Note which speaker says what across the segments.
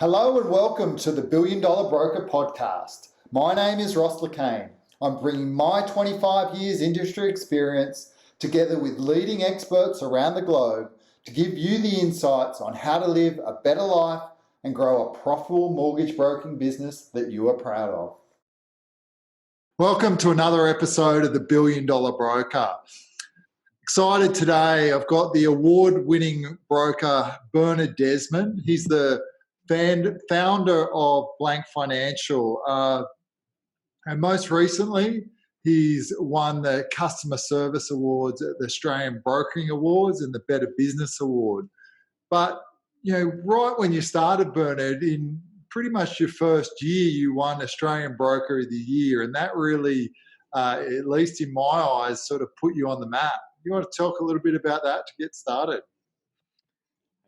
Speaker 1: Hello and welcome to the Billion Dollar Broker podcast. My name is Ross Lacane. I'm bringing my 25 years industry experience together with leading experts around the globe to give you the insights on how to live a better life and grow a profitable mortgage broking business that you are proud of. Welcome to another episode of the Billion Dollar Broker. Excited today. I've got the award-winning broker Bernard Desmond. He's the founder of Blank Financial, and most recently he's won the Customer Service Awards at the Australian Brokering Awards and the Better Business Award. But right when you started, Bernard, in pretty much your first year, you won Australian Broker of the Year, and that really, at least in my eyes, sort of put you on the map. You want to talk a little bit about that to get started?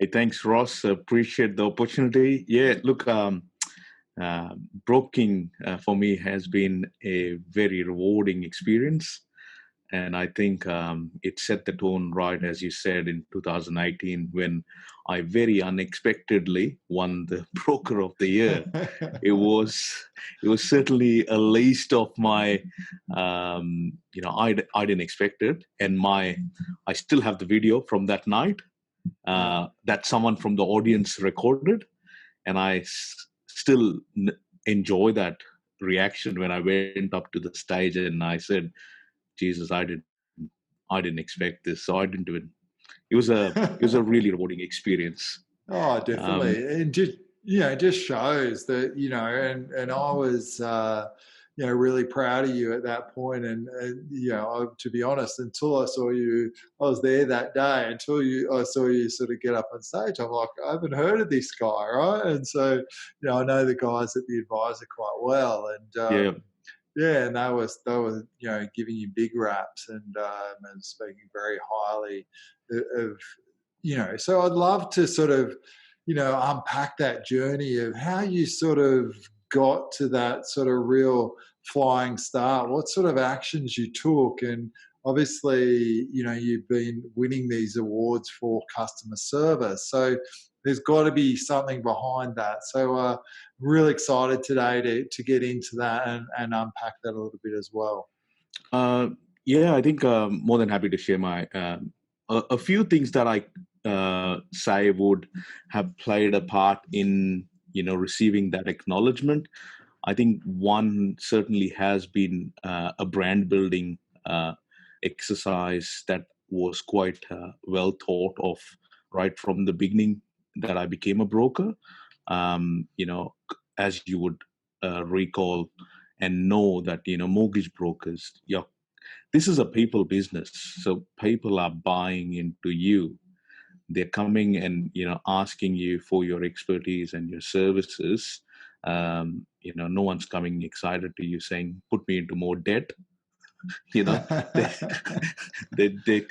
Speaker 2: Hey, thanks, Ross. Appreciate the opportunity. Yeah, look, broking for me has been a very rewarding experience. And I think it set the tone right, as you said, in 2019, when I very unexpectedly won the Broker of the Year. It was certainly a least of my, I didn't expect it. And I still have the video from that night. That someone from the audience recorded, and I still enjoy that reaction when I went up to the stage and I said, "Jesus, I didn't expect this, so I didn't do it." It was a really rewarding experience.
Speaker 1: Oh, definitely, and just shows that and I was really proud of you at that point. And to be honest, until I saw you, I was there that day. Until I saw you sort of get up on stage, I'm like, I haven't heard of this guy, right? And so I know the guys at the Advisor quite well, and and they were giving you big raps and speaking very highly of So I'd love to sort of unpack that journey of how you sort of got to that sort of real flying start, what sort of actions you took. And obviously, you've been winning these awards for customer service. So there's got to be something behind that. So really excited today to get into that and unpack that a little bit as well.
Speaker 2: I think more than happy to share my a few things that I say would have played a part in receiving that acknowledgement. I think one certainly has been a brand building exercise that was quite well thought of right from the beginning that I became a broker. As you would recall and know that mortgage brokers, this is a people business, so people are buying into you. They're coming and asking you for your expertise and your services. No one's coming excited to you saying, "Put me into more debt." They're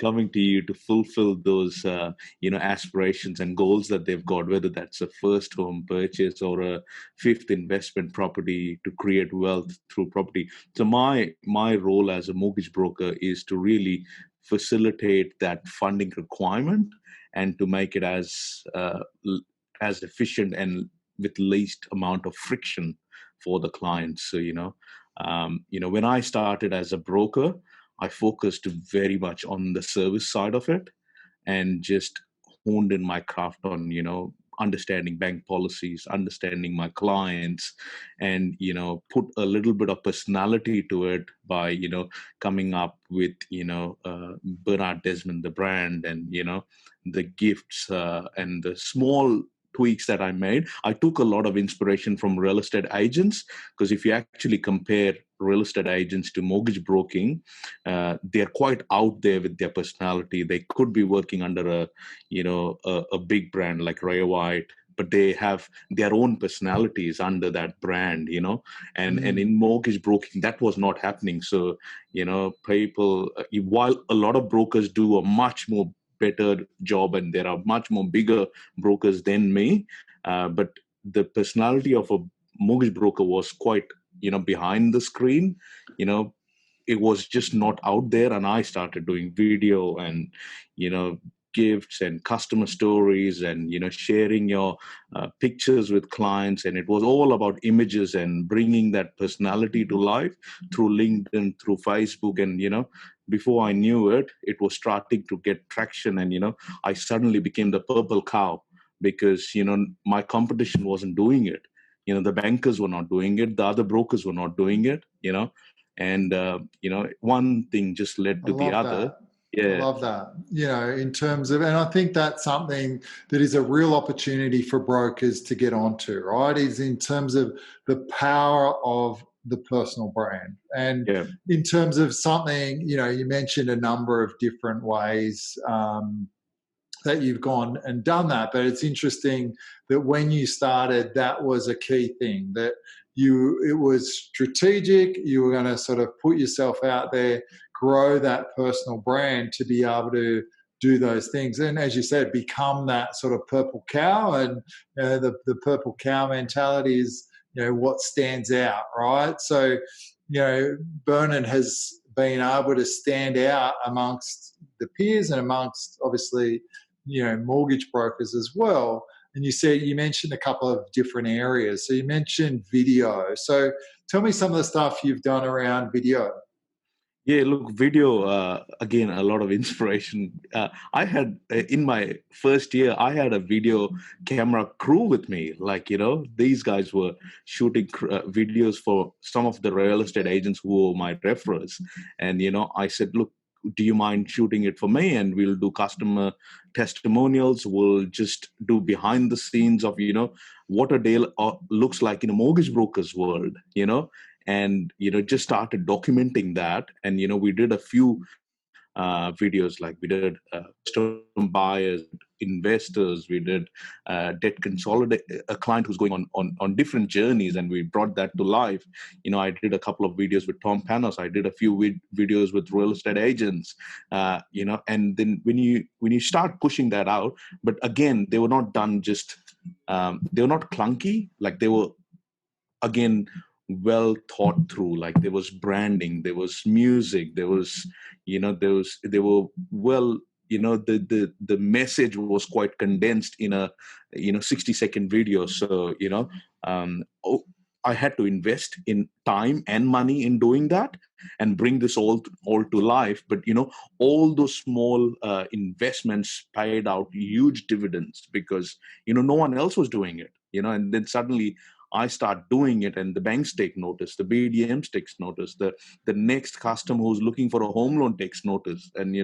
Speaker 2: coming to you to fulfill those aspirations and goals that they've got, whether that's a first home purchase or a fifth investment property, to create wealth through property. So my role as a mortgage broker is to really facilitate that funding requirement and to make it as efficient and with least amount of friction for the clients. So when I started as a broker, I focused very much on the service side of it and just honed in my craft on understanding bank policies, understanding my clients, and put a little bit of personality to it by coming up with Bernard Desmond, the brand, and the gifts and the small tweaks that I made. I took a lot of inspiration from real estate agents, because if you actually compare real estate agents to mortgage broking, they're quite out there with their personality. They could be working under a big brand like Ray White, but they have their own personalities under that brand, and in mortgage broking, that was not happening. So, people, while a lot of brokers do a much more better job, and there are much more bigger brokers than me, but the personality of a mortgage broker was quite behind the screen. It was just not out there, and I started doing video and gifts and customer stories, and sharing your pictures with clients. And it was all about images and bringing that personality to life through LinkedIn, through Facebook. And before I knew it, it was starting to get traction. And I suddenly became the purple cow, because my competition wasn't doing it. The bankers were not doing it, the other brokers were not doing it. And one thing just led
Speaker 1: I
Speaker 2: to the
Speaker 1: love
Speaker 2: other.
Speaker 1: that. I
Speaker 2: Yeah.
Speaker 1: love that. In terms of, and I think that's something that is a real opportunity for brokers to get onto, right? Is in terms of the power of the personal brand. And
Speaker 2: Yeah.
Speaker 1: in terms of something, you mentioned a number of different ways that you've gone and done that. But it's interesting that when you started, that was a key thing, that it was strategic. You were going to sort of put yourself out there, grow that personal brand to be able to do those things. And as you said, become that sort of purple cow. And the purple cow mentality is, what stands out, right? So, Bernard has been able to stand out amongst the peers and amongst, obviously, mortgage brokers as well. And you mentioned a couple of different areas. So you mentioned video. So tell me some of the stuff you've done around video.
Speaker 2: Yeah, look, video, again, a lot of inspiration. I had, in my first year, I had a video camera crew with me. Like, these guys were shooting videos for some of the real estate agents who were my referrals. And, I said, look, do you mind shooting it for me? And we'll do customer testimonials. We'll just do behind the scenes of, what a day looks like in a mortgage broker's world, and just started documenting that. And we did a few videos, like we did first-home buyers, investors, we did debt consolidate, a client who's going on different journeys, and we brought that to life. I did a couple of videos with Tom Panos. I did a few videos with real estate agents. And then when you start pushing that out, but again, they were not done just they were not clunky. Like, they were, again, well thought through. Like, there was branding, there was music, there was they were well, the message was quite condensed in a 60-second video. So I had to invest in time and money in doing that and bring this all to life. But all those small investments paid out huge dividends, because no one else was doing it. And then suddenly I start doing it, and the banks take notice, the BDMs takes notice, the next customer who's looking for a home loan takes notice, and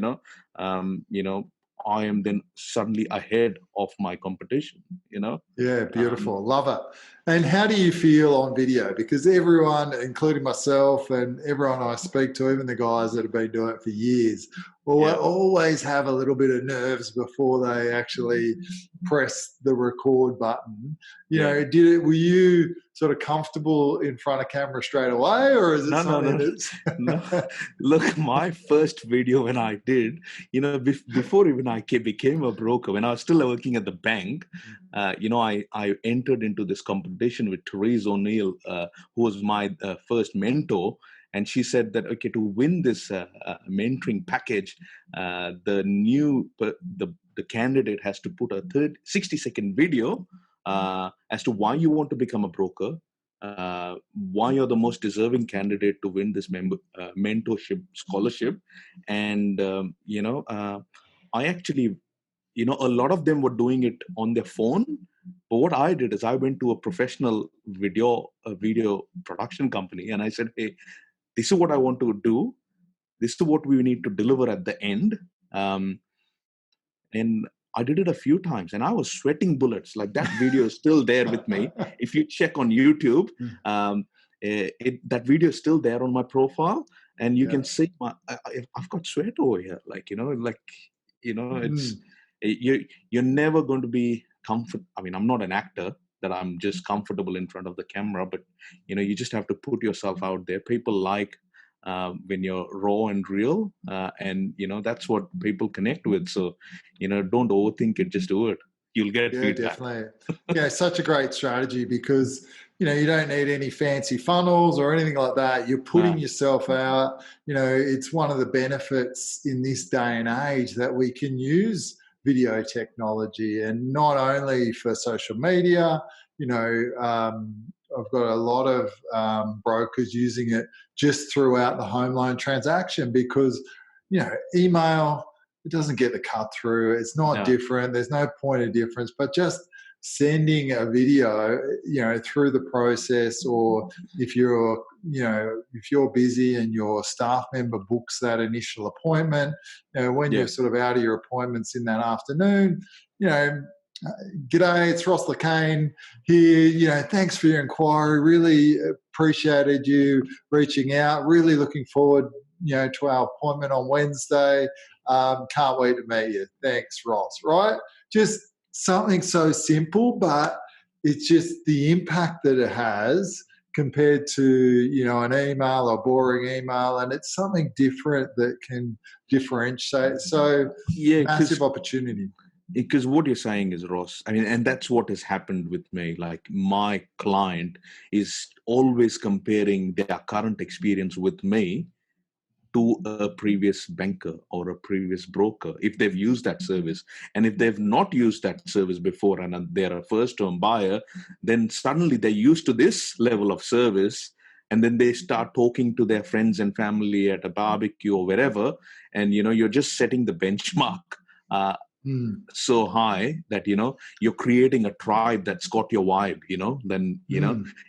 Speaker 2: I am then suddenly ahead of my competition.
Speaker 1: Yeah, beautiful. Love it. And how do you feel on video? Because everyone, including myself and everyone I speak to, even the guys that have been doing it for years, always have a little bit of nerves before they actually press the record button. Were you sort of comfortable in front of camera straight away, or is it something that's...
Speaker 2: No. Look, my first video when I did, before even I became a broker, when I was still working at the bank, I entered into this competition with Therese O'Neill, who was my first mentor. And she said that, okay, to win this mentoring package, the candidate has to put a 60-second video as to why you want to become a broker, why you're the most deserving candidate to win this mentorship scholarship. And I actually, a lot of them were doing it on their phone. But what I did is I went to a professional video production company, and I said, hey, this is what I want to do. This is what we need to deliver at the end. And I did it a few times, and I was sweating bullets. Like, that video is still there with me. If you check on YouTube, that video is still there on my profile, and you can see I've got sweat over here. It's you're never going to be comfort. I mean, I'm not an actor that I'm just comfortable in front of the camera, but you just have to put yourself out there. People like when you're raw and real, and that's what people connect with. So don't overthink it, just do it. You'll get feedback.
Speaker 1: Definitely. Such a great strategy, because you don't need any fancy funnels or anything like that. You're putting yourself out. It's one of the benefits in this day and age that we can use video technology, and not only for social media. I've got a lot of brokers using it just throughout the home loan transaction because, email, it doesn't get the cut through. It's not different. There's no point of difference, but just sending a video, through the process, or if you're busy and your staff member books that initial appointment, when you're sort of out of your appointments in that afternoon, g'day, it's Ross Lacane here. Thanks for your inquiry. Really appreciated you reaching out. Really looking forward, to our appointment on Wednesday. Can't wait to meet you. Thanks, Ross. Right? Just something so simple, but it's just the impact that it has compared to, an email or boring email, and it's something different that can differentiate. So massive opportunity.
Speaker 2: Because what you're saying is, Ross, and that's what has happened with me. Like, my client is always comparing their current experience with me to a previous banker or a previous broker, if they've used that service. And if they've not used that service before and they're a first-time buyer, then suddenly they're used to this level of service, and then they start talking to their friends and family at a barbecue or wherever, and you're just setting the benchmark so high that you're creating a tribe that's got your vibe. Then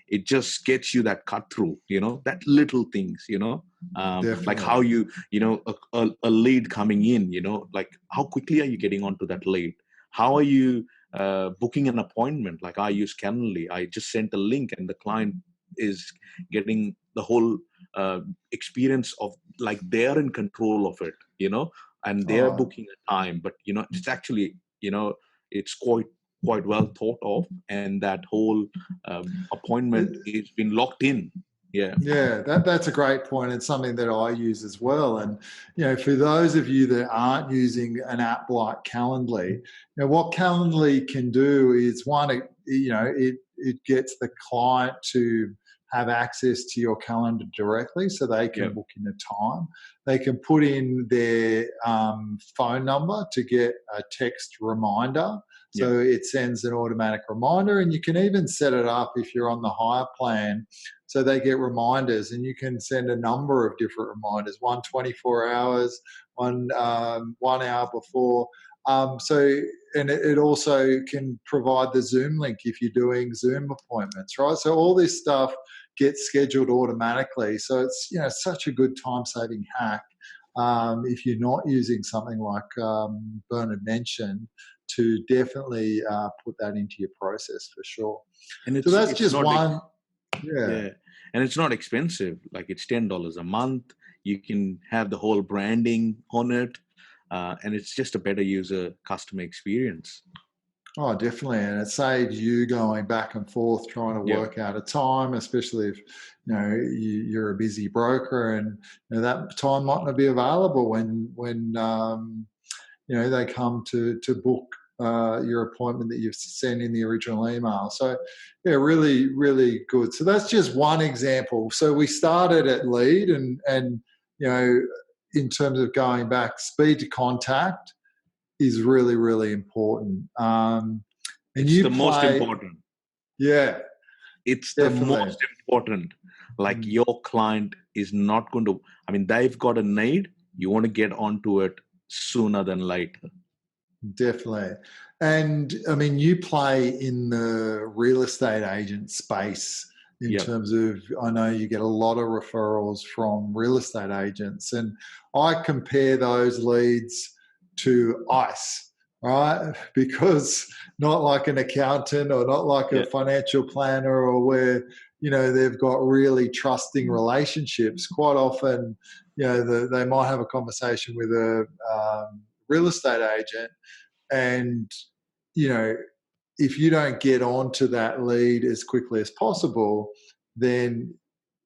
Speaker 2: it just gets you that cut through. That little things. Like how a lead coming in. Like how quickly are you getting onto that lead? How are you booking an appointment? Like I use Calendly. I just sent a link, and the client is getting the whole experience of like they're in control of it. And they're booking a time, but it's actually it's quite well thought of, and that whole appointment is been locked in.
Speaker 1: That's a great point. It's something that I use as well. And for those of you that aren't using an app like Calendly, what Calendly can do is it gets the client to have access to your calendar directly, so they can book in a time. They can put in their phone number to get a text reminder. So it sends an automatic reminder, and you can even set it up if you're on the higher plan, so they get reminders, and you can send a number of different reminders, one 24 hours, one 1 hour before. And it also can provide the Zoom link if you're doing Zoom appointments, right? So all this stuff gets scheduled automatically. So it's such a good time-saving hack if you're not using something like Bernard mentioned, to definitely put that into your process for sure.
Speaker 2: And
Speaker 1: so that's just one.
Speaker 2: And it's not expensive. Like it's $10 a month. You can have the whole branding on it. And it's just a better user customer experience.
Speaker 1: Oh, definitely. And it saves you going back and forth trying to work out a time, especially if you're a busy broker, and that time might not be available when they come to book your appointment that you've sent in the original email. So really, really good. So that's just one example. So we started at lead, and in terms of going back, speed to contact is really, really important.
Speaker 2: It's the most important.
Speaker 1: Yeah.
Speaker 2: It's definitely the most important. Like your client is not going to, they've got a need. You want to get onto it sooner than later.
Speaker 1: Definitely. And you play in the real estate agent space in terms of, I know you get a lot of referrals from real estate agents, and I compare those leads to ice, right? Because not like an accountant or not like a financial planner, or where, they've got really trusting relationships. Quite often, they might have a conversation with a real estate agent, and, if you don't get onto that lead as quickly as possible, then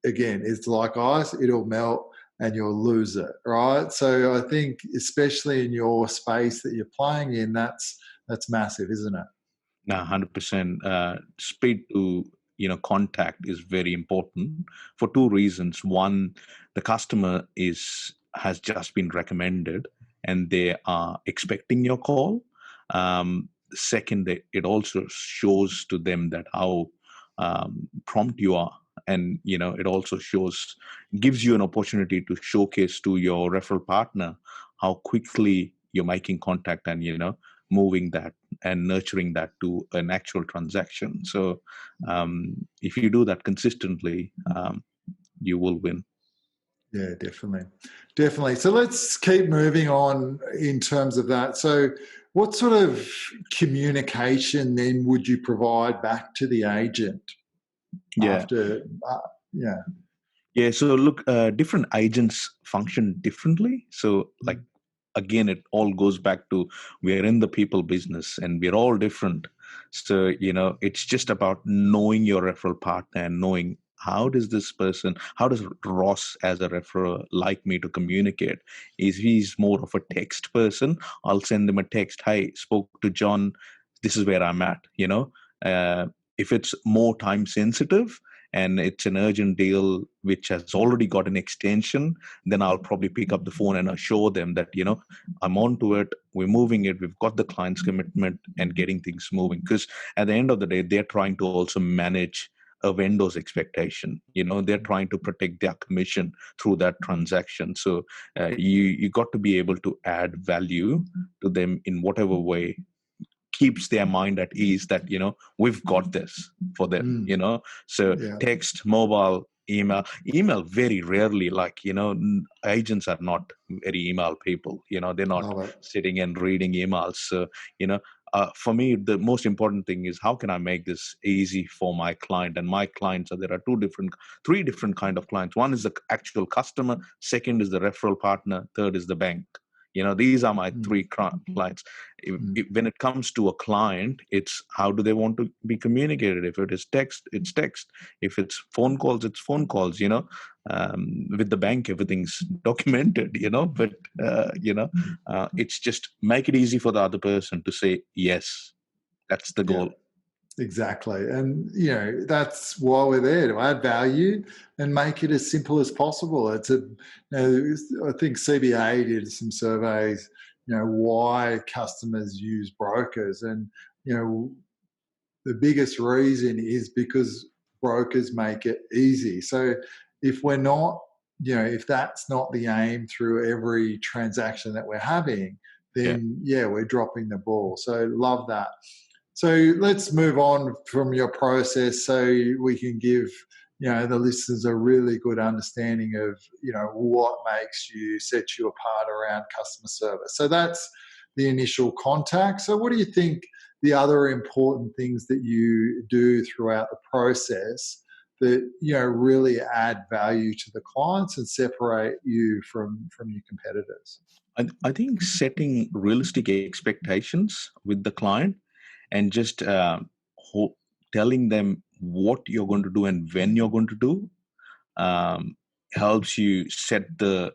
Speaker 1: again, it's like ice, it'll melt and you'll lose it, right? So I think, especially in your space that you're playing in, that's massive, isn't it?
Speaker 2: No, 100%. Speed to contact is very important for two reasons. One, the customer has just been recommended and they are expecting your call. Second, it also shows to them that how prompt you are, and it also gives you an opportunity to showcase to your referral partner how quickly you're making contact, and moving that and nurturing that to an actual transaction. So if you do that consistently, you will win.
Speaker 1: Yeah, definitely. So let's keep moving on in terms of that. So what sort of communication then would you provide back to the agent
Speaker 2: Yeah.
Speaker 1: after?
Speaker 2: Yeah. So look, different agents function differently. So like, again, it all goes back to, we're in the people business and we're all different. So, it's just about knowing your referral partner and knowing how does Ross as a referrer like me to communicate? Is he's more of a text person? I'll send him a text. Hey, spoke to John. This is where I'm at, if it's more time sensitive and it's an urgent deal which has already got an extension, then I'll probably pick up the phone and assure them that, I'm on to it, we're moving it, we've got the client's commitment and getting things moving. Because at the end of the day, they're trying to also manage a vendor's expectation. They're trying to protect their commission through that transaction. So you got to be able to add value to them in whatever way keeps their mind at ease that we've got this for them. So text, mobile, email very rarely. Like agents are not very email people. They're not sitting and reading emails. So for me, the most important thing is how can I make this easy for my client? And my clients there are three different kind of clients. One is the actual customer, second is the referral partner, third is the bank. These are my three clients. When it comes to a client, it's how do they want to be communicated? If it is text, it's text. If it's phone calls, it's phone calls. With the bank, everything's documented. But it's just make it easy for the other person to say yes. That's the goal.
Speaker 1: Exactly. And, that's why we're there, to add value and make it as simple as possible. I think CBA did some surveys, why customers use brokers. And, the biggest reason is because brokers make it easy. So if we're not, if that's not the aim through every transaction that we're having, then we're dropping the ball. So love that. So let's move on from your process so we can give, the listeners a really good understanding of, what sets you apart around customer service. So that's the initial contact. So what do you think the other important things that you do throughout the process that, really add value to the clients and separate you from your competitors?
Speaker 2: I think setting realistic expectations with the client and just telling them what you're going to do and when you're going to do helps you set the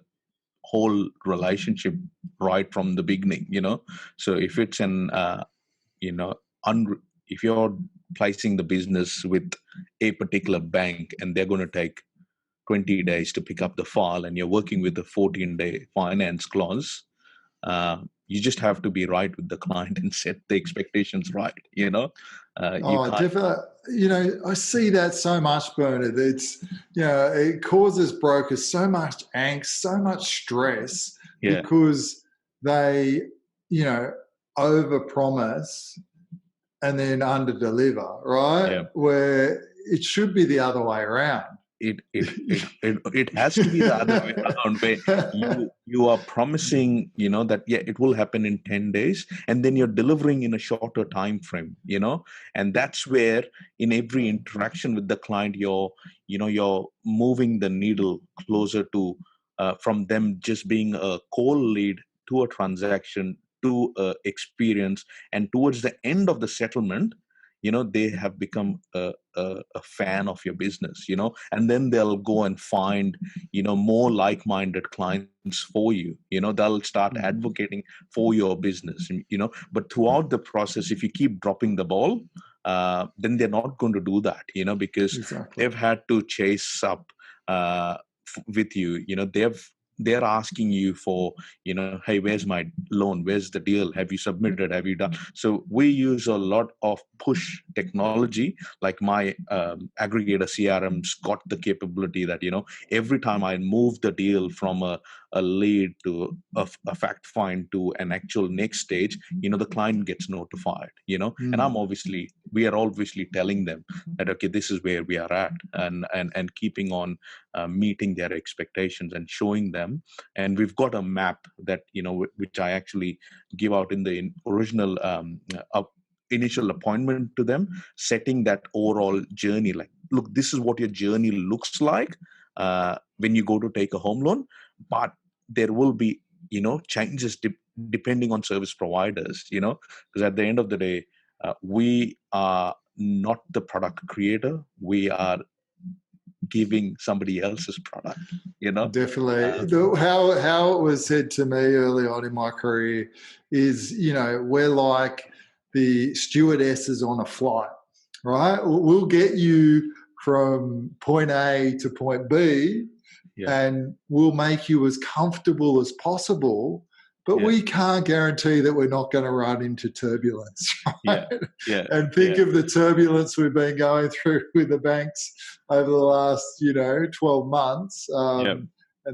Speaker 2: whole relationship right from the beginning. So if it's if you're placing the business with a particular bank and they're going to take 20 days to pick up the file and you're working with a 14-day finance clause, you just have to be right with the client and set the expectations right.
Speaker 1: Definitely. I see that so much, Bernard. It's, it causes brokers so much angst, so much stress because they, overpromise and then underdeliver, right?
Speaker 2: Yeah.
Speaker 1: Where it should be the other way around.
Speaker 2: It has to be the other way around, where you are promising that it will happen in 10 days and then you're delivering in a shorter time frame, and that's where in every interaction with the client you're moving the needle closer to from them just being a cold lead to a transaction to experience, and towards the end of the settlement they have become a fan of your business, and then they'll go and find, more like-minded clients for you. They'll start advocating for your business, but throughout the process, if you keep dropping the ball, then they're not going to do that, because they've had to chase up with you. they're asking you for, hey, where's my loan? Where's the deal? Have you submitted? Have you done? So we use a lot of push technology. Like my aggregator CRM's got the capability that, every time I move the deal from a lead to a fact find to an actual next stage, the client gets notified, and we are obviously telling them that, okay, this is where we are at, and keeping on meeting their expectations and showing them. And we've got a map that, which I actually give out in the original initial appointment to them, setting that overall journey. Like, look, this is what your journey looks like when you go to take a home loan, but there will be, changes depending on service providers, because at the end of the day, we are not the product creator. We are giving somebody else's product,
Speaker 1: Definitely. How it was said to me early on in my career is, we're like the stewardesses on a flight, right? We'll get you from point A to point B, and we'll make you as comfortable as possible, but we can't guarantee that we're not going to run into turbulence, right? And think of the turbulence we've been going through with the banks over the last, 12 months. And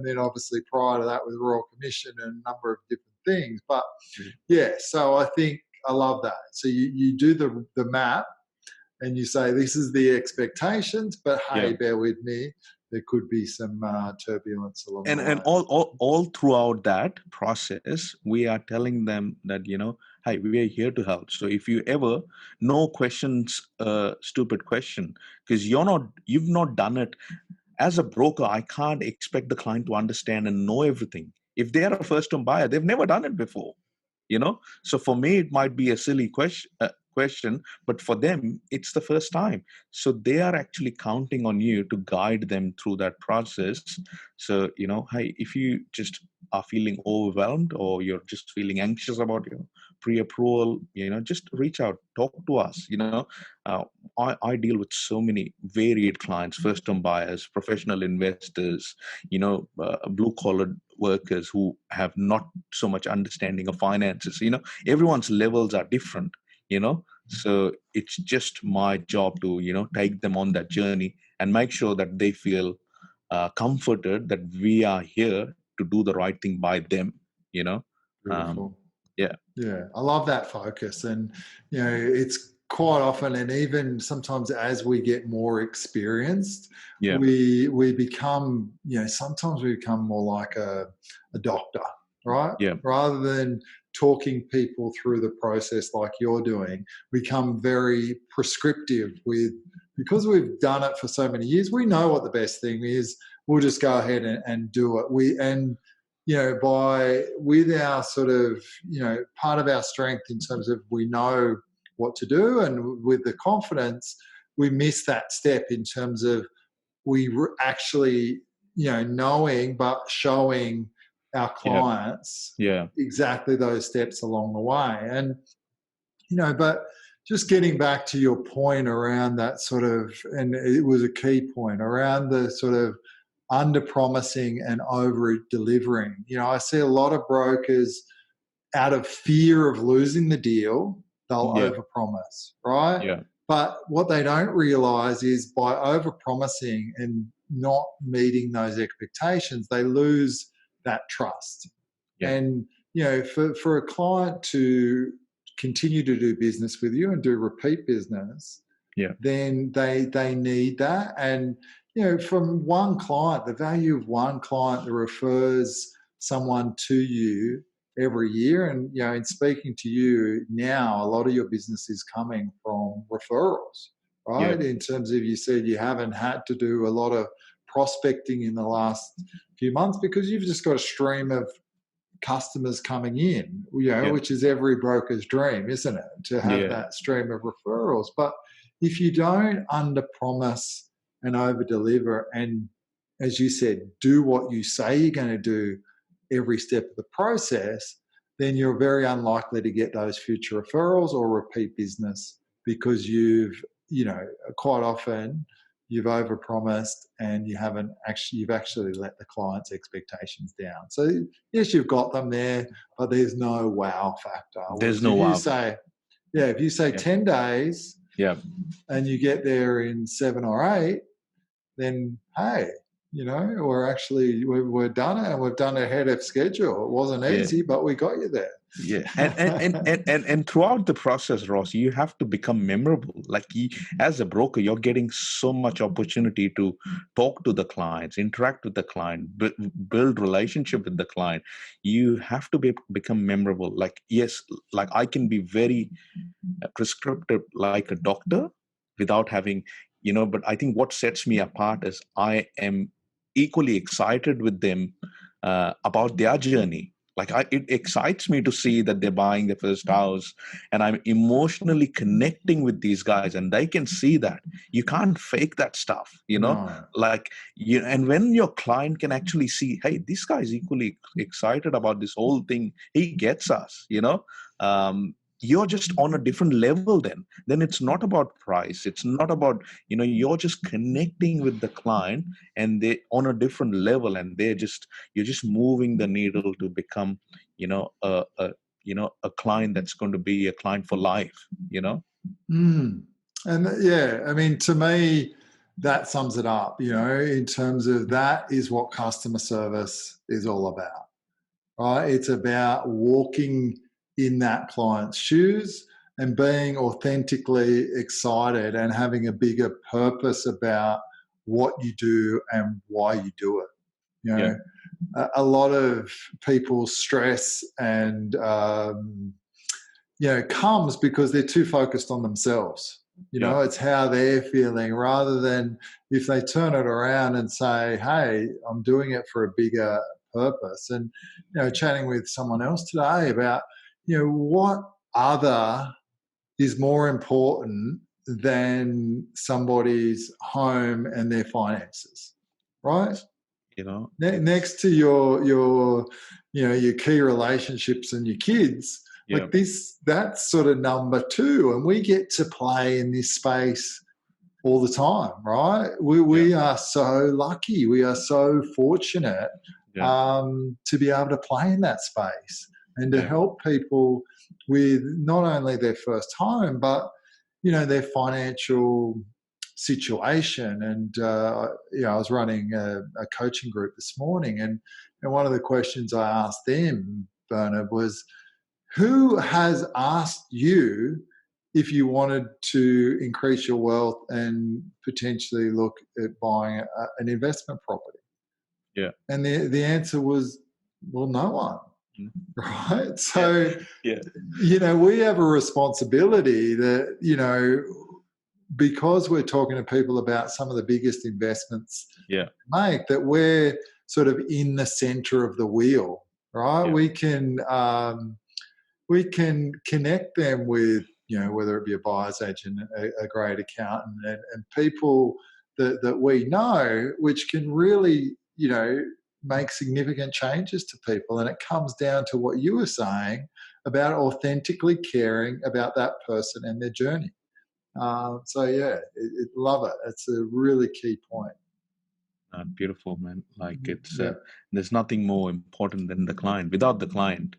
Speaker 1: then obviously prior to that with Royal Commission and a number of different things. But so I think I love that. So you do the map and you say, this is the expectations, but hey, bear with me. There could be some turbulence along the way.
Speaker 2: And all throughout that process, we are telling them that, hey, we are here to help. So if you ever, no questions, stupid question, because you've not done it. As a broker, I can't expect the client to understand and know everything. If they are a first-time buyer, they've never done it before, So for me, it might be a silly question, but for them, it's the first time. So they are actually counting on you to guide them through that process. So, hey, if you just are feeling overwhelmed or you're just feeling anxious about your pre-approval, just reach out, talk to us. I deal with so many varied clients, first-time buyers, professional investors, blue-collar workers who have not so much understanding of finances. Everyone's levels are different. So it's just my job to take them on that journey and make sure that they feel comforted that we are here to do the right thing by them.
Speaker 1: Beautiful. I love that focus. And it's quite often, and even sometimes as we get more experienced, we become, sometimes we become more like a doctor, right? Rather than talking people through the process like you're doing, we become very prescriptive because we've done it for so many years. We know what the best thing is. We'll just go ahead and do it. With our sort of, part of our strength in terms of we know what to do, and with the confidence, we miss that step in terms of we actually, knowing but showing our clients exactly those steps along the way. And, but just getting back to your point around that sort of, and it was a key point around the sort of under promising and over delivering. I see a lot of brokers out of fear of losing the deal, they'll over promise, right? But what they don't realize is by over promising and not meeting those expectations, they lose that trust. And, for a client to continue to do business with you and do repeat business, then they need that. And, from one client, the value of one client that refers someone to you every year. And, in speaking to you now, a lot of your business is coming from referrals, right? In terms of, you said you haven't had to do a lot of prospecting in the last few months because you've just got a stream of customers coming in, which is every broker's dream, isn't it? To have that stream of referrals. But if you don't under promise and over deliver, and as you said, do what you say you're going to do every step of the process, then you're very unlikely to get those future referrals or repeat business because you've, quite often you've overpromised, and you've actually let the client's expectations down. So yes, you've got them there, but there's no wow factor.
Speaker 2: There's
Speaker 1: Whereas
Speaker 2: no
Speaker 1: if you
Speaker 2: wow.
Speaker 1: say, if you say
Speaker 2: Yeah.
Speaker 1: 10 days
Speaker 2: Yeah.
Speaker 1: and you get there in 7 or 8, then hey, we're done it, and we've done it ahead of schedule. It wasn't
Speaker 2: Yeah.
Speaker 1: easy, but we got you there.
Speaker 2: Yeah, and throughout the process, Ross, you have to become memorable. Like as a broker, you're getting so much opportunity to talk to the clients, interact with the client, build relationship with the client. You have to become memorable. Like yes, like I can be very prescriptive, like a doctor, without having, But I think what sets me apart is I am equally excited with them about their journey. Like it excites me to see that they're buying their first house, and I'm emotionally connecting with these guys, and they can see that. You can't fake that stuff,
Speaker 1: No.
Speaker 2: Like and when your client can actually see, hey, this guy is equally excited about this whole thing. He gets us, you're just on a different level. Then it's not about price. It's not about, you're just connecting with the client, and they on a different level, and you're just moving the needle to become, a client that's going to be a client for life.
Speaker 1: And I mean, to me, that sums it up, in terms of that is what customer service is all about, right? It's about walking in that client's shoes and being authentically excited and having a bigger purpose about what you do and why you do it.
Speaker 2: Yeah.
Speaker 1: A lot of people's stress and comes because they're too focused on themselves. It's how they're feeling, rather than if they turn it around and say, hey, I'm doing it for a bigger purpose. And chatting with someone else today about what other is more important than somebody's home and their finances, right? Next to your key relationships and your kids, like that's sort of number 2. And we get to play in this space all the time, right? We are so lucky. We are so fortunate to be able to play in that space and to help people with not only their first home, but their financial situation. And I was running a coaching group this morning, and one of the questions I asked them, Bernard, was, who has asked you if you wanted to increase your wealth and potentially look at buying an investment property?
Speaker 2: Yeah.
Speaker 1: And the answer was, well, no one. Right? So, we have a responsibility that, because we're talking to people about some of the biggest investments make, that we're sort of in the center of the wheel, right? We can connect them with, whether it be a buyer's agent, a great accountant, and people that we know, which can really, make significant changes to people. And it comes down to what you were saying about authentically caring about that person and their journey. Love it. It's a really key point.
Speaker 2: Beautiful, man. Like there's nothing more important than the client. Without the client,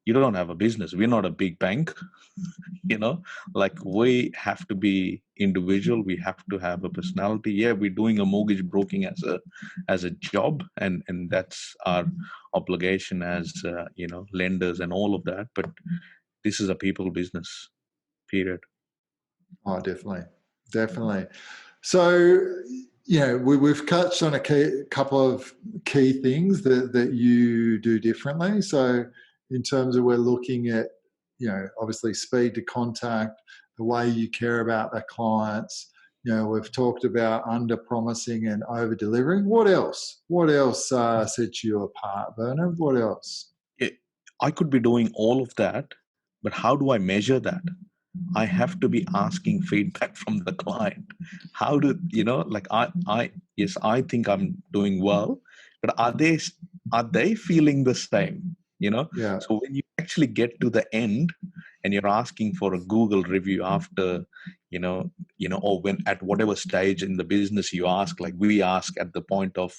Speaker 2: you don't have a business. We're not a big bank, like we have to be individual. We have to have a personality. Yeah, we're doing a mortgage broking as a job, and that's our obligation as lenders and all of that. But this is a people business, period.
Speaker 1: Oh, definitely. So, we've touched on a couple of key things that you do differently. So, in terms of, we're looking at, obviously speed to contact, the way you care about the clients. We've talked about under promising and over delivering. What else? What else sets you apart, Bernard? What else?
Speaker 2: I could be doing all of that, but how do I measure that? I have to be asking feedback from the client. How do like yes, I think I'm doing well, but are they feeling the same? So when you actually get to the end and you're asking for a Google review after or when at whatever stage in the business you ask, like we ask at the point of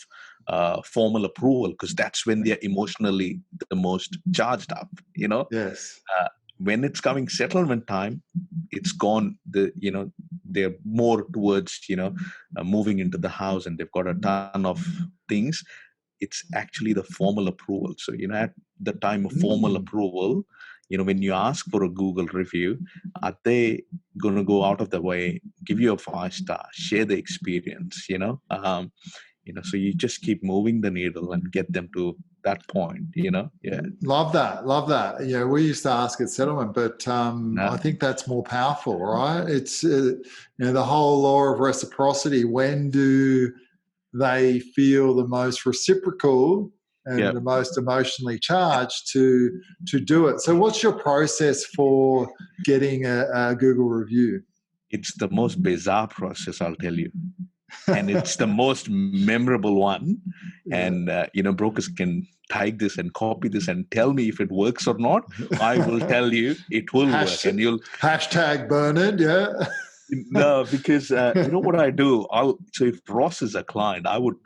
Speaker 2: formal approval, because that's when they're emotionally the most charged up.
Speaker 1: Yes.
Speaker 2: When it's coming settlement time, it's gone. They're more towards moving into the house, and they've got a ton of things. It's actually the formal approval. So at the time of formal approval, when you ask for a Google review, are they going to go out of the way, give you a 5-star, share the experience? So you just keep moving the needle and get them to that point. Yeah.
Speaker 1: Love that. Love that. Yeah, we used to ask at settlement, but I think that's more powerful, right? It's the whole law of reciprocity. When do they feel the most reciprocal and
Speaker 2: Yeah.
Speaker 1: the most emotionally charged to do it? So, what's your process for getting a Google review?
Speaker 2: It's the most bizarre process, I'll tell you. And it's the most memorable one. And brokers can type this and copy this and tell me if it works or not. I will tell you it will work, and you'll
Speaker 1: hashtag Bernard. Yeah.
Speaker 2: No, because what I do. So if Ross is a client, I would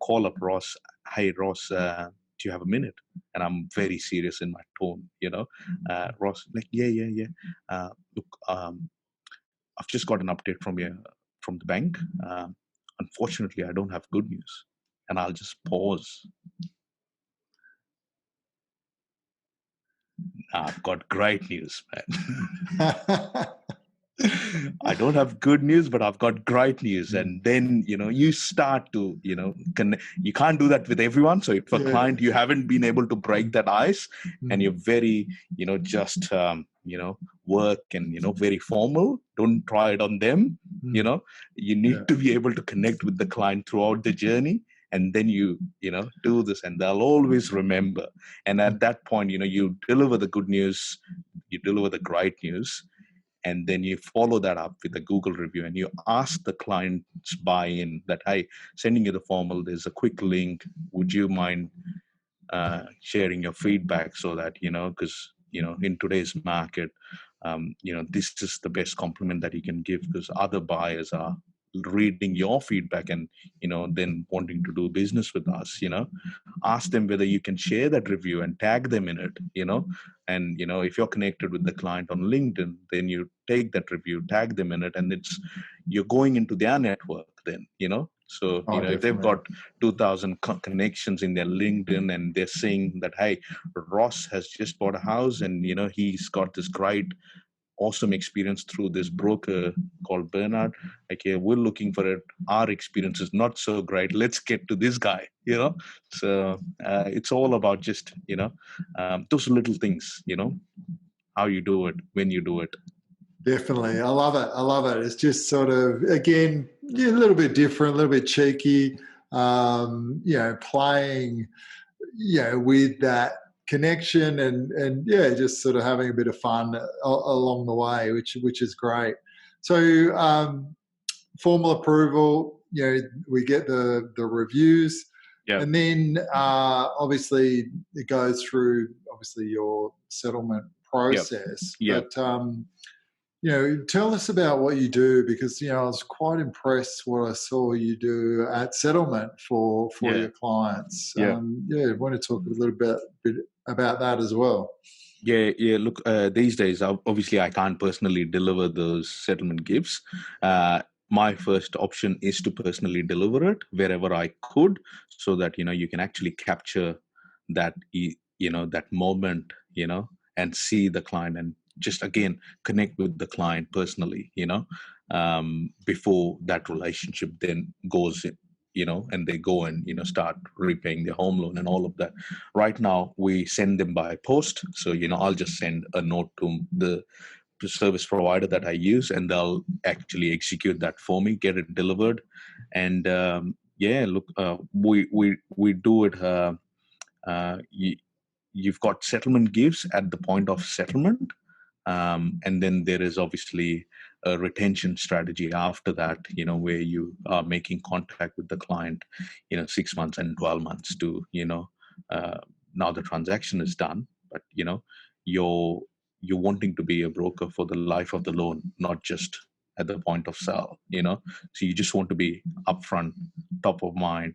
Speaker 2: call up Ross. Hey Ross, do you have a minute? And I'm very serious in my tone. Ross, like yeah. Look, I've just got an update from the bank. Unfortunately, I don't have good news. And I'll just pause. I've got great news, man. I don't have good news, but I've got great news. And then, you start to, you can't do that with everyone. So if a client, you haven't been able to break that ice and you're very, just, work and, very formal, don't try it on them. You need to be able to connect with the client throughout the journey. And then you do this, and they'll always remember. And at that point, you deliver the good news, you deliver the great news. And then you follow that up with a Google review, and you ask the client's buy-in that, hey, sending you the formal, there's a quick link. Would you mind sharing your feedback so that, because, in today's market, this is the best compliment that you can give, because other buyers are reading your feedback and, then wanting to do business with us. Ask them whether you can share that review and tag them in it, and, if you're connected with the client on LinkedIn, then you take that review, tag them in it, and you're going into their network then, So, if they've got 2,000 connections in their LinkedIn, and they're saying that, hey, Ross has just bought a house, and, he's got this great, awesome experience through this broker called Bernard. Okay, we're looking for it. Our experience is not so great. Let's get to this guy, So it's all about just, those little things, how you do it, when you do it.
Speaker 1: Definitely. I love it. I love it. It's just sort of, again, a little bit different, a little bit cheeky, playing, with that connection and just sort of having a bit of fun along the way, which is great. So formal approval, we get the reviews, and then obviously it goes through your settlement process.
Speaker 2: Yep.
Speaker 1: But tell us about what you do, because I was quite impressed what I saw you do at settlement for your clients. I want to talk a little bit about that as well.
Speaker 2: Yeah. Look, these days, obviously, I can't personally deliver those settlement gifts. My first option is to personally deliver it wherever I could, so that you can actually capture that that moment, and see the client, and just again connect with the client personally, before that relationship then goes and they go and start repaying their home loan and all of that. Right now we send them by post, so I'll just send a note to the service provider that I use, and they'll actually execute that for me, get it delivered. And look, we do it. You've got settlement gifts at the point of settlement, and then there is obviously a retention strategy after that, where you are making contact with the client, 6 months and 12 months to, now the transaction is done, but, you're wanting to be a broker for the life of the loan, not just at the point of sale, so you just want to be upfront, top of mind,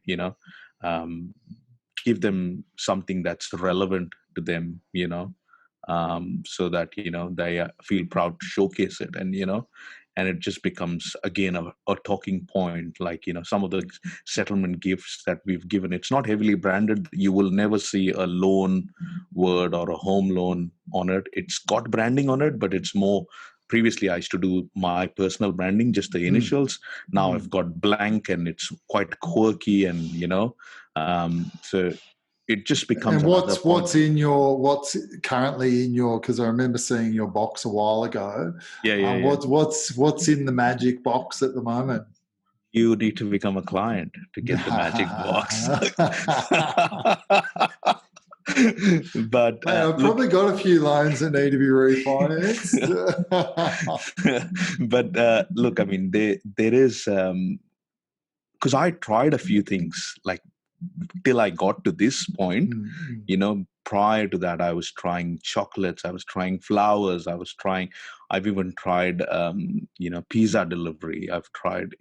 Speaker 2: um, give them something that's relevant to them, so that they feel proud to showcase it, and it just becomes again a talking point. Like some of the settlement gifts that we've given, it's not heavily branded. You will never see a loan word or a home loan on it. It's got branding on it, but it's more. Previously, I used to do my personal branding, just the initials. Now I've got blank, and it's quite quirky, and so it just becomes
Speaker 1: And
Speaker 2: another point.
Speaker 1: what's currently in your, because I remember seeing your box a while ago.
Speaker 2: Yeah.
Speaker 1: What's in the magic box at the moment?
Speaker 2: You need to become a client to get the magic box. But
Speaker 1: Mate, I've probably got a few loans that need to be refinanced.
Speaker 2: But look, I mean, there is, because I tried a few things like till I got to this point. Prior to that, I was trying chocolates, I was trying flowers, I've even tried pizza delivery, I've tried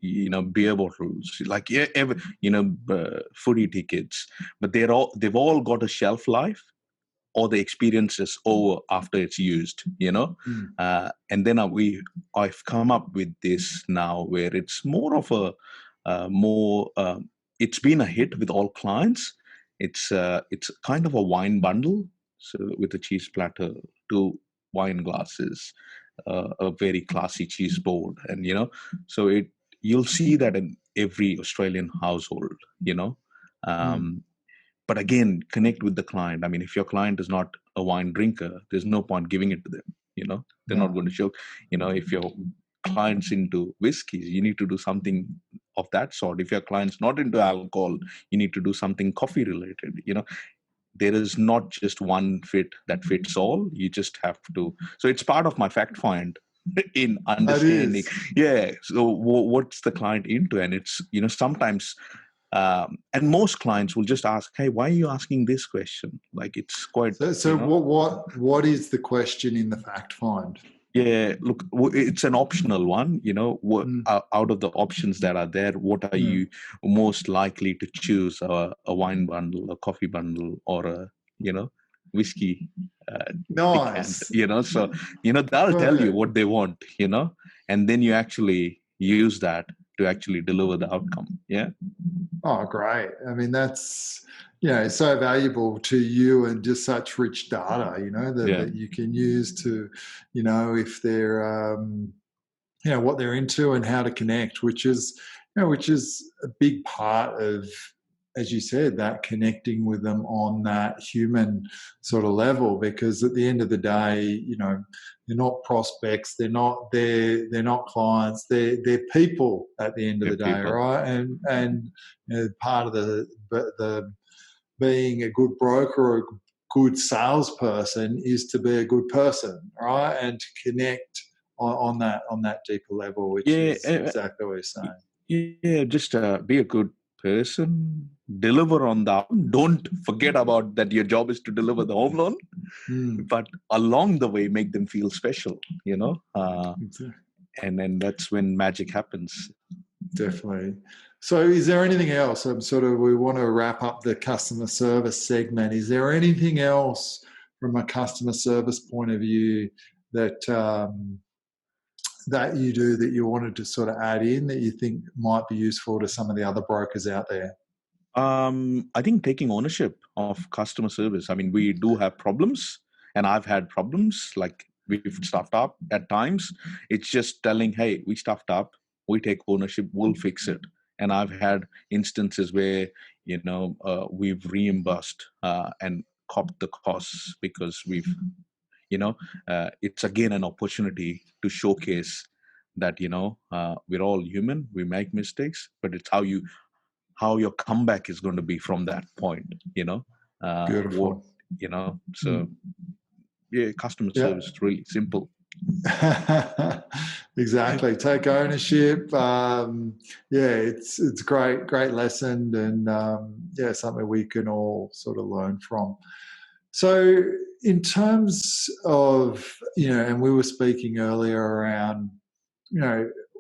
Speaker 2: beer bottles, like foodie tickets, but they've all got a shelf life, or the experience is over after it's used, and then I've come up with this now, where it's more of a it's been a hit with all clients. It's kind of a wine bundle, so with a cheese platter, 2 wine glasses, a very classy cheese board, and so you'll see that in every Australian household, but again, connect with the client. I mean, if your client is not a wine drinker, there's no point giving it to them. They're not going to show. If your client's into whiskeys, you need to do something of that sort. If your client's not into alcohol, you need to do something coffee related. There is not just one fit that fits all. You just have to. So it's part of my fact find in understanding. Yeah. So what's the client into? And it's sometimes. And most clients will just ask, "Hey, why are you asking this question?" Like, it's quite.
Speaker 1: So what is the question in the fact find?
Speaker 2: Yeah, look, it's an optional one. What out of the options that are there, what are you most likely to choose? A wine bundle, a coffee bundle, or a whiskey?
Speaker 1: Nice.
Speaker 2: Decant, so they'll tell you what they want. And then you actually use that to actually deliver the outcome. Yeah.
Speaker 1: Oh, great. I mean, that's, so valuable to you, and just such rich data, that you can use to, if they're, what they're into and how to connect, which is a big part of, as you said, that connecting with them on that human sort of level, because at the end of the day, they're not prospects, they're not clients, they're people at the end of the day, people. Right? And part of the being a good broker or a good salesperson is to be a good person, right? And to connect on that deeper level, which is exactly what you're saying.
Speaker 2: Yeah, just be a good person, deliver on that. Don't forget about that your job is to deliver the home loan, but along the way make them feel special, exactly. And then that's when magic happens.
Speaker 1: Definitely. So is there anything else? We want to wrap up the customer service segment. Is there anything else from a customer service point of view that that you do that you wanted to sort of add in that you think might be useful to some of the other brokers out there?
Speaker 2: I think taking ownership of customer service. I mean, we do have problems, and I've had problems, like we've stuffed up at times. It's just telling, hey, we stuffed up, we take ownership, we'll fix it. And I've had instances where, we've reimbursed and copped the costs because we've, it's again an opportunity to showcase that, we're all human, we make mistakes, but it's how your comeback is going to be from that point,
Speaker 1: Beautiful.
Speaker 2: So yeah, customer service is really simple.
Speaker 1: Exactly. Take ownership. It's great lesson, and something we can all sort of learn from. So in terms of, and we were speaking earlier around,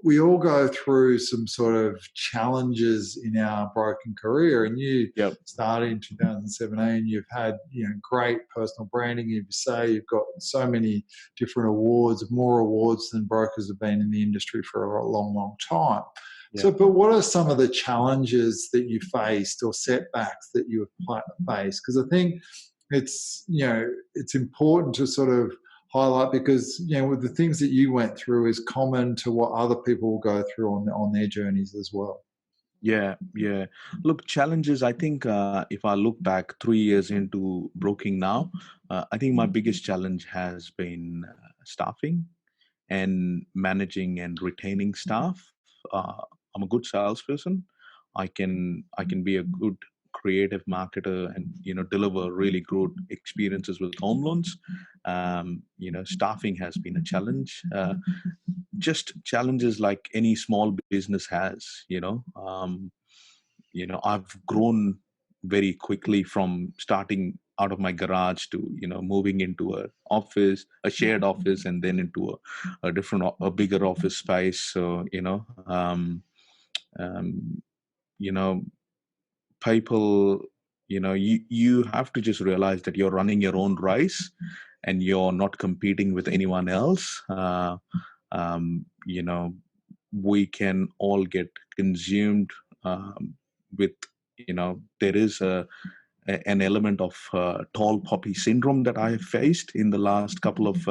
Speaker 1: we all go through some sort of challenges in our broken career. And you
Speaker 2: Yep.
Speaker 1: started in 2017. You've had great personal branding. You say you've got so many different awards, more awards than brokers have been in the industry for a long, long time.
Speaker 2: Yeah.
Speaker 1: So, but what are some of the challenges that you faced or setbacks that you have faced? Because I think it's it's important to sort of highlight, because with the things that you went through is common to what other people will go through on their journeys as well.
Speaker 2: Yeah, yeah. Look, challenges. I think if I look back 3 years into broking now, I think my biggest challenge has been staffing and managing and retaining staff. I'm a good salesperson. I can be a good creative marketer and deliver really good experiences with home loans. Staffing has been a challenge. Just challenges like any small business has. I've grown very quickly from starting out of my garage to moving into a shared office, and then into a different a bigger office space. So um, you know people, you have to just realize that you're running your own race and you're not competing with anyone else. Um, you know we can all get consumed with, there is an element of tall poppy syndrome that I have faced in the last couple of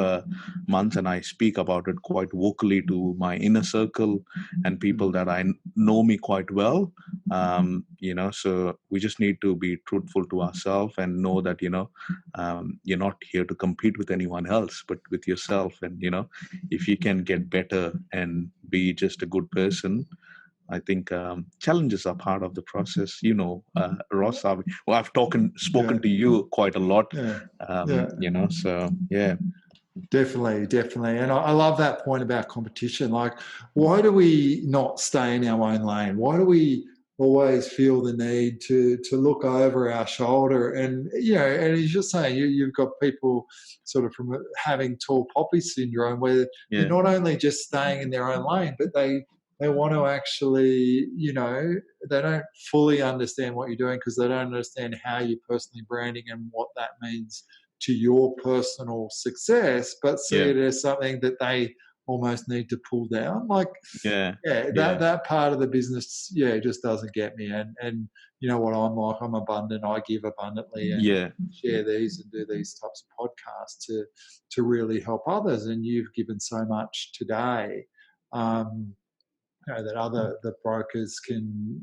Speaker 2: months, and I speak about it quite vocally to my inner circle and people that know me quite well. So we just need to be truthful to ourselves and know that you're not here to compete with anyone else, but with yourself. And if you can get better and be just a good person, I think challenges are part of the process. Ross, I've spoken to you quite a lot.
Speaker 1: Yeah, yeah.
Speaker 2: So yeah.
Speaker 1: Definitely, definitely. And I love that point about competition. Like, why do we not stay in our own lane? Why do we always feel the need to look over our shoulder? And, and as you're saying, you've got people sort of from having tall poppy syndrome, where they're not only just staying in their own lane, but they want to actually, they don't fully understand what you're doing, because they don't understand how you're personally branding and what that means to your personal success, but see it as something that they almost need to pull down. Like, that part of the business, just doesn't get me. And you know what I'm like, I'm abundant, I give abundantly, and share these and do these types of podcasts to really help others. And you've given so much today, that the brokers can,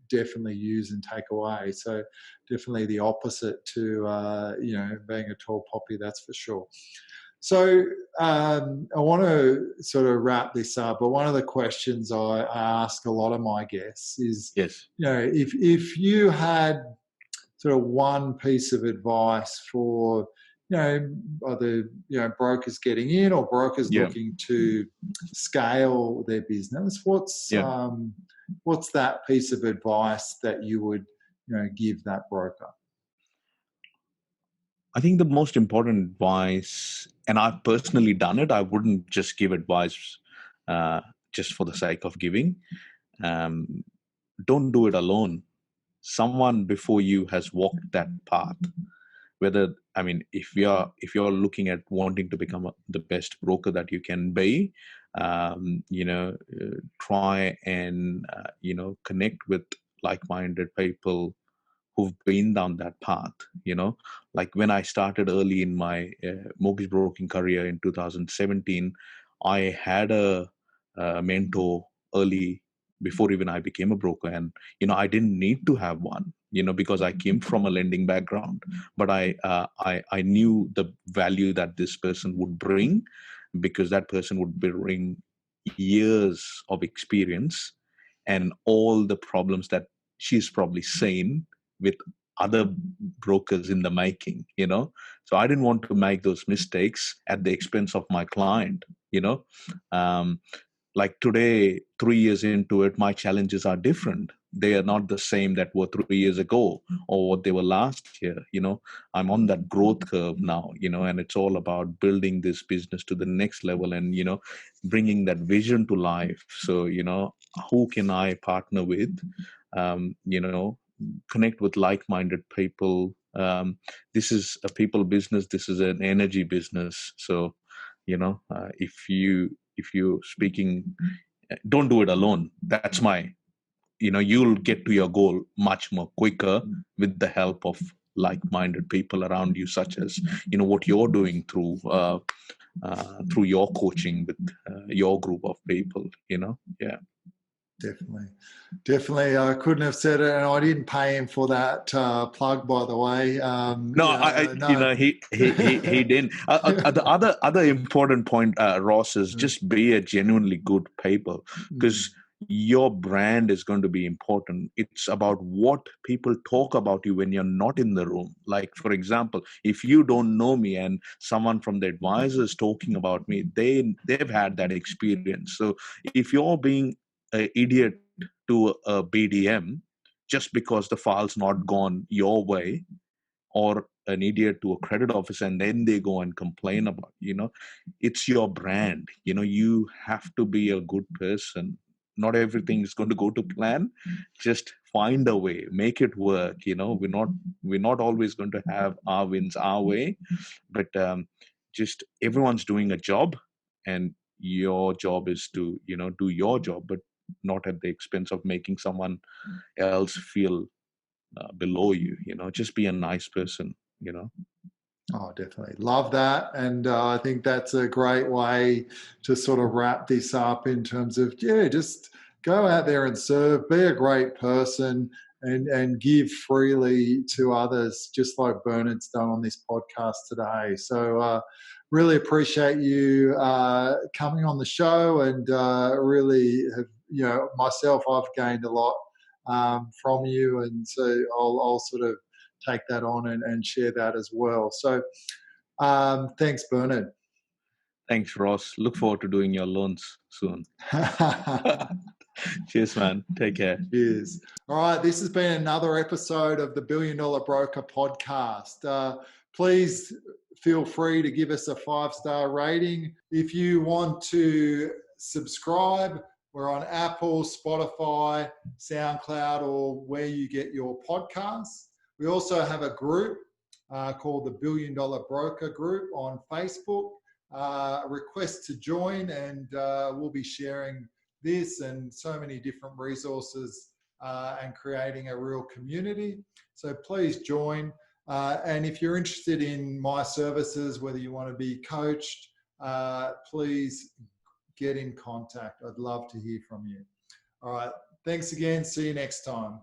Speaker 1: definitely use and take away. So definitely the opposite to being a tall poppy, that's for sure. So I want to sort of wrap this up, but one of the questions I ask a lot of my guests is, if you had sort of one piece of advice for either brokers getting in or brokers looking to scale their business, what's that piece of advice that you would give that broker?
Speaker 2: I think the most important advice, and I've personally done it, I wouldn't just give advice just for the sake of giving. Don't do it alone. Someone before you has walked that path. If you're looking at wanting to become the best broker that you can be, try and connect with like-minded people who've been down that path. Like when I started early in my mortgage broking career in 2017, I had a mentor early, before even I became a broker. And I didn't need to have one, because I came from a lending background, but I knew the value that this person would bring, because that person would bring years of experience and all the problems that she's probably seen with other brokers in the making. So I didn't want to make those mistakes at the expense of my client. um, like today, 3 years into it, my challenges are different. They are not the same that were 3 years ago or what they were last year. I'm on that growth curve now, and it's all about building this business to the next level and, bringing that vision to life. So, who can I partner with? You know, connect with like-minded people. This is a people business. This is an energy business. So, if you speaking, don't do it alone. That's my, you'll get to your goal much more quicker with the help of like-minded people around you, such as what you're doing through your coaching with your group of people. Yeah.
Speaker 1: Definitely. I couldn't have said it, and I didn't pay him for that plug, by the way.
Speaker 2: No,
Speaker 1: No.
Speaker 2: he didn't. The other important point, Ross, is just be a genuinely good paper, because your brand is going to be important. It's about what people talk about you when you're not in the room. Like, for example, if you don't know me and someone from the advisor is talking about me, they've had that experience. So if you're being an idiot to a BDM just because the file's not gone your way, or an idiot to a credit officer, and then they go and complain about, it's your brand. You have to be a good person. Not everything is going to go to plan. Just find a way, make it work. We're not always going to have our wins our way, but just everyone's doing a job, and your job is to do your job, but not at the expense of making someone else feel below you. Just be a nice person.
Speaker 1: Oh, definitely. Love that. And I think that's a great way to sort of wrap this up in terms of, just go out there and serve, be a great person, and give freely to others, just like Bernard's done on this podcast today. So, really appreciate you coming on the show, and really have, myself, I've gained a lot from you. And so I'll sort of take that on and share that as well. So thanks, Bernard.
Speaker 2: Thanks, Ross. Look forward to doing your loans soon. Cheers, man. Take care.
Speaker 1: Cheers. All right, this has been another episode of the Billion Dollar Broker podcast. Please feel free to give us a 5-star rating. If you want to subscribe, we're on Apple, Spotify, SoundCloud, or where you get your podcasts. We also have a group called the Billion Dollar Broker Group on Facebook. Request to join, and we'll be sharing this and so many different resources and creating a real community. So please join. And if you're interested in my services, whether you want to be coached, please get in contact. I'd love to hear from you. All right. Thanks again. See you next time.